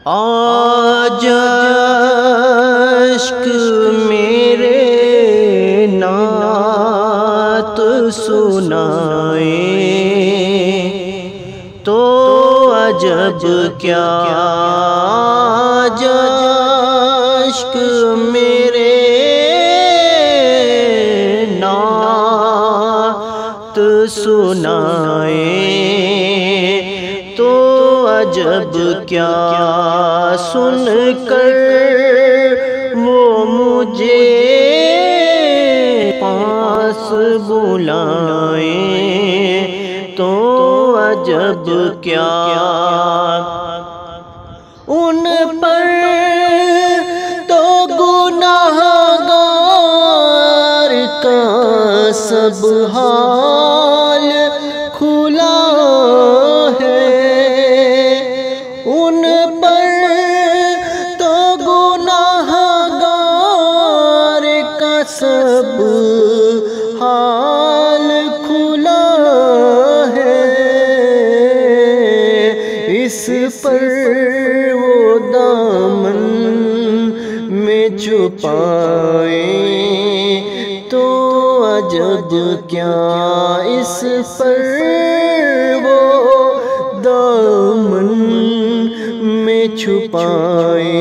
آج اشک میرے نعت سنائے تو عجب کیا آج اشک میرے نعت سنائے تو عجب کیا سن کر وہ مجھے پاس بلائیں تو عجب کیا ان پر تو گناہگار کا سب حال کھلا ہے ان پر تو گناہگار کا سب حال کھلا ہے اس پر وہ دامن میں چھپائے تو عجب کیا اس پر وہ دامن میں چھپائے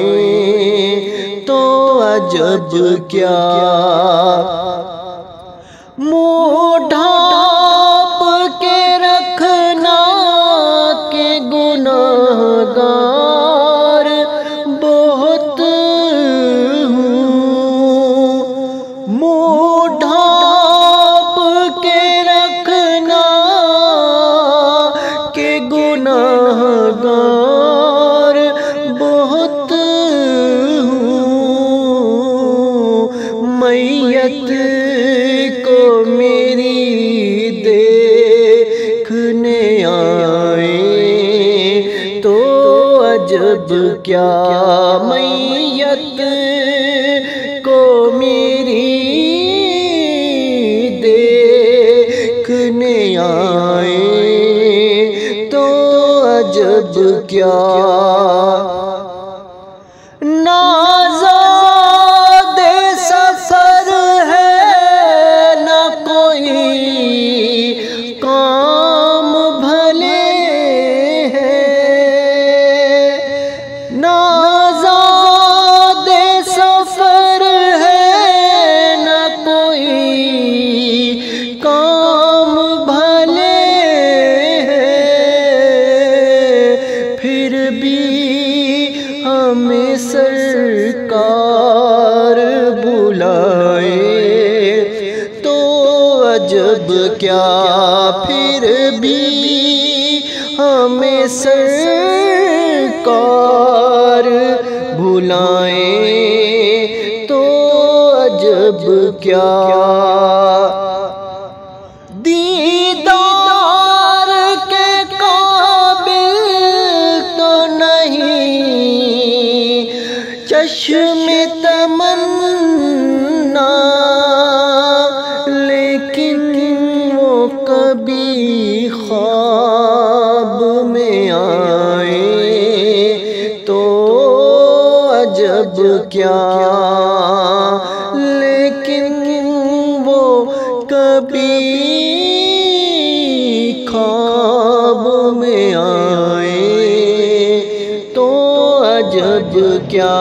تو عجب کیا منہ ڈھانپ کے رکھنا کہ گناہگار بہت ہوں منہ ڈھانپ کے رکھنا کہ گناہگار بہت ہوں میت کو میری دیکھنے آئے تو عجب کیا میت کو میری دیکھنے آئے تو عجب کیا نازاد سفر ہے نہ کوئی کام بھلے ہیں نازاد سفر ہے نہ کوئی کام بھلے ہیں پھر بھی ہمیں سرکار بلائے تو عجب کیا پھر بھی ہمیں سرکار بلائیں تو عجب کیا دیدار کے قابل تو نہیں چشم تمنا لیکن وہ کبھی خواب میں آئے تو عجب کیا لیکن وہ کبھی خواب میں آئے تو عجب کیا